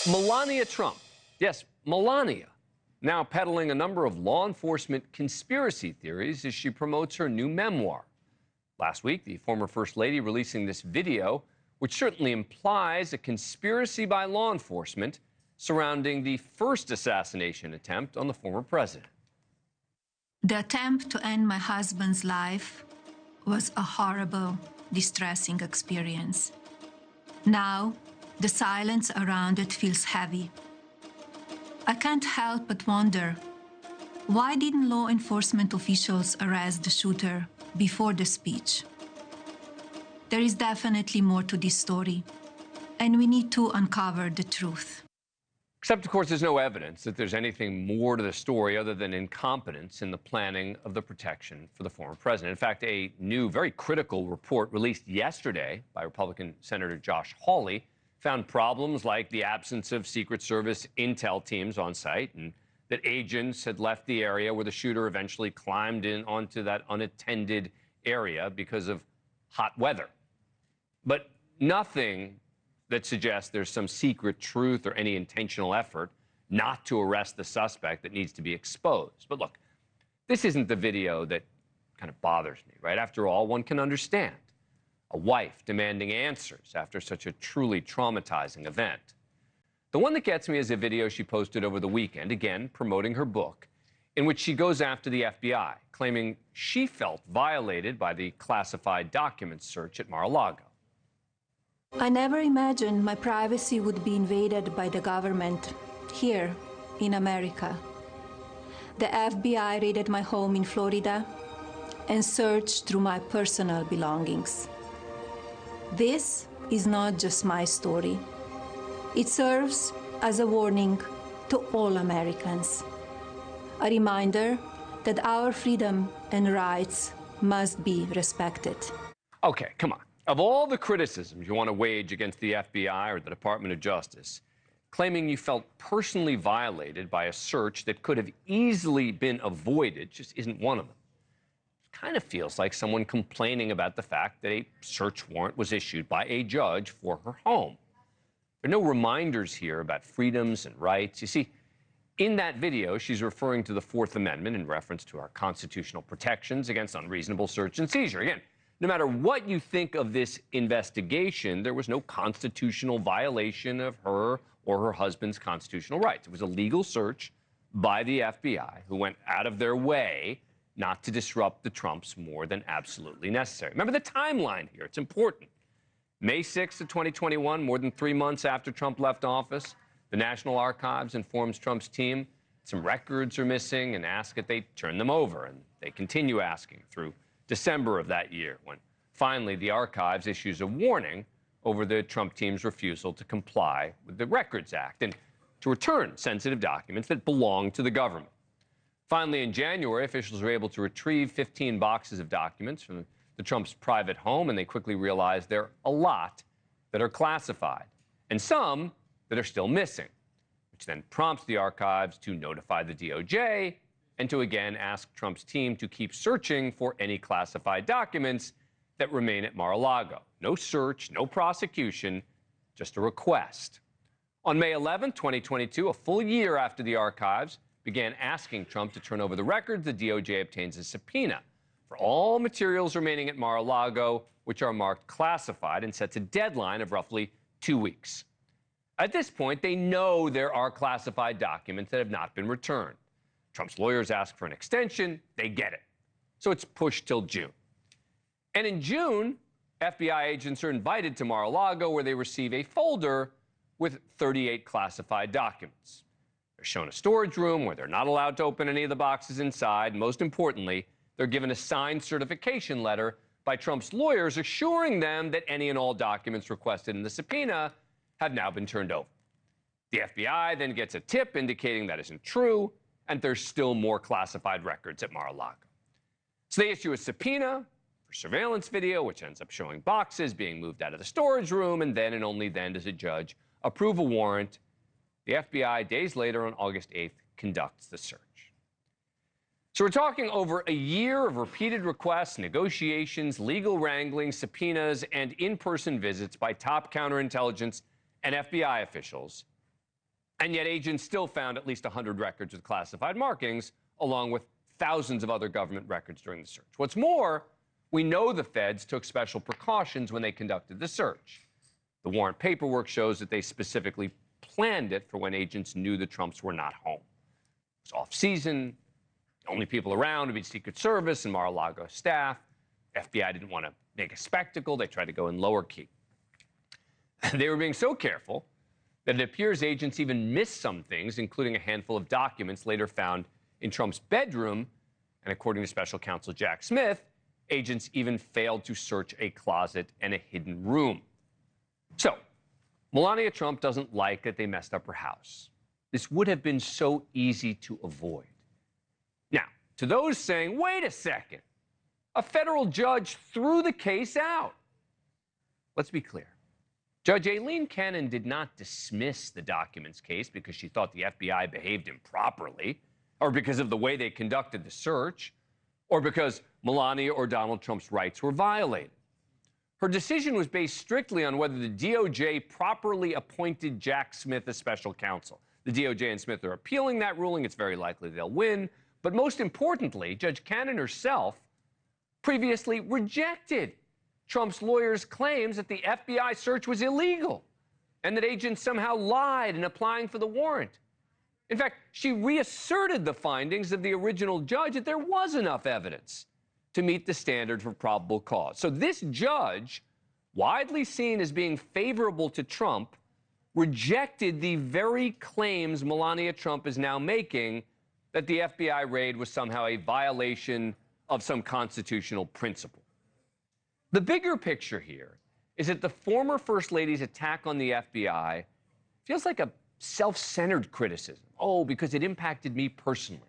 Melania Trump, yes, Melania, now peddling a number of law enforcement conspiracy theories as she promotes her new memoir. Last week, the former First Lady releasing this video, which certainly implies a conspiracy by law enforcement surrounding the first assassination attempt on the former president. The attempt to end my husband's life was a horrible, distressing experience. Now, the silence around it feels heavy. I can't help but wonder, why didn't law enforcement officials arrest the shooter before the speech? There is definitely more to this story, and we need to uncover the truth. Except, of course, there's no evidence that there's anything more to the story other than incompetence in the planning of the protection for the former president. In fact, a new, very critical report released yesterday by Republican Senator Josh Hawley found problems like the absence of Secret Service intel teams on site and that agents had left the area where the shooter eventually climbed in onto that unattended area because of hot weather. But nothing that suggests there's some secret truth or any intentional effort not to arrest the suspect that needs to be exposed. But look, this isn't the video that kind of bothers me, right? After all, one can understand a wife demanding answers after such a truly traumatizing event. The one that gets me is a video she posted over the weekend, again, promoting her book, in which she goes after the FBI, claiming she felt violated by the classified documents search at Mar-a-Lago. I never imagined my privacy would be invaded by the government here in America. The FBI raided my home in Florida and searched through my personal belongings. This is not just my story. It serves as a warning to all Americans, a reminder that our freedom and rights must be respected. Okay, come on. Of all the criticisms you want to wage against the FBI or the Department of Justice, claiming you felt personally violated by a search that could have easily been avoided just isn't one of them. It kind of feels like someone complaining about the fact that a search warrant was issued by a judge for her home. There are no reminders here about freedoms and rights. You see, in that video, she's referring to the Fourth Amendment in reference to our constitutional protections against unreasonable search and seizure. Again, no matter what you think of this investigation, there was no constitutional violation of her or her husband's constitutional rights. It was a legal search by the FBI, who went out of their way not to disrupt the Trumps more than absolutely necessary. Remember the timeline here. It's important. May 6th of 2021, more than 3 months after Trump left office, the National Archives informs Trump's team some records are missing and asks that they turn them over. And they continue asking through December of that year, when finally the archives issues a warning over the Trump team's refusal to comply with the Records Act and to return sensitive documents that belong to the government. Finally, in January, officials were able to retrieve 15 boxes of documents from the Trump's private home, and they quickly realized there are a lot that are classified and some that are still missing, which then prompts the archives to notify the DOJ and to again ask Trump's team to keep searching for any classified documents that remain at Mar-a-Lago. No search, no prosecution, just a request. On May 11, 2022, a full year after the archives began asking Trump to turn over the records, the DOJ obtains a subpoena for all materials remaining at Mar-a-Lago, which are marked classified, and sets a deadline of roughly 2 weeks. At this point, they know there are classified documents that have not been returned. Trump's lawyers ask for an extension, they get it. So it's pushed till June. And in June, FBI agents are invited to Mar-a-Lago, where they receive a folder with 38 classified documents. They're shown a storage room where they're not allowed to open any of the boxes inside. Most importantly, they're given a signed certification letter by Trump's lawyers assuring them that any and all documents requested in the subpoena have now been turned over. The FBI then gets a tip indicating that isn't true, and there's still more classified records at Mar-a-Lago. So they issue a subpoena for surveillance video, which ends up showing boxes being moved out of the storage room, and then and only then does a judge approve a warrant. The FBI, days later on August 8th, conducts the search. So we're talking over a year of repeated requests, negotiations, legal wrangling, subpoenas, and in-person visits by top counterintelligence and FBI officials And yet agents still found at least 100 records with classified markings, along with thousands of other government records during the search. What's more, we know the feds took special precautions when they conducted the search. The warrant paperwork shows that they specifically planned it for when agents knew the Trumps were not home. It was off-season. The only people around would be Secret Service and Mar-a-Lago staff. FBI didn't want to make a spectacle. They tried to go in lower key. They were being so careful that it appears agents even missed some things, including a handful of documents later found in Trump's bedroom. And according to special counsel Jack Smith, agents even failed to search a closet and a hidden room. So, Melania Trump doesn't like that they messed up her house. This would have been so easy to avoid. Now, to those saying, wait a second, a federal judge threw the case out. Let's be clear. Judge Aileen Cannon did not dismiss the documents case because she thought the FBI behaved improperly, or because of the way they conducted the search, or because Melania or Donald Trump's rights were violated. Her decision was based strictly on whether the DOJ properly appointed Jack Smith as special counsel. The DOJ and Smith are appealing that ruling. It's very likely they'll win. But most importantly, Judge Cannon herself previously rejected Trump's lawyers' claims that the FBI search was illegal and that agents somehow lied in applying for the warrant. In fact, she reasserted the findings of the original judge that there was enough evidence to meet the standard for probable cause. So this judge, widely seen as being favorable to Trump, rejected the very claims Melania Trump is now making that the FBI raid was somehow a violation of some constitutional principle. The bigger picture here is that the former First Lady's attack on the FBI feels like a self-centered criticism. Oh, because it impacted me personally.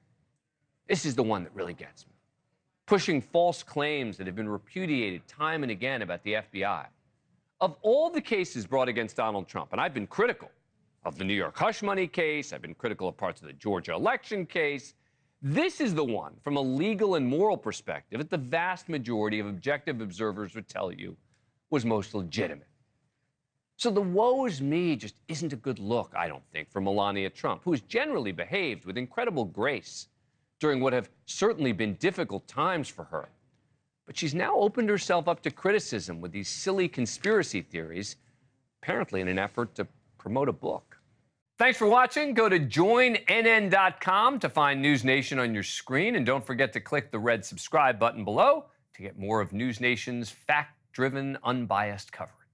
This is the one that really gets me. Pushing false claims that have been repudiated time and again about the FBI. Of all the cases brought against Donald Trump, and I've been critical of the New York hush money case, I've been critical of parts of the Georgia election case, this is the one, from a legal and moral perspective, that the vast majority of objective observers would tell you was most legitimate. So the woe is me just isn't a good look, I don't think, for Melania Trump, who has generally behaved with incredible grace during what have certainly been difficult times for her. But she's now opened herself up to criticism with these silly conspiracy theories, apparently in an effort to promote a book. Thanks for watching. Go to joinnn.com to find NewsNation on your screen. And don't forget to click the red subscribe button below to get more of NewsNation's fact-driven, unbiased coverage.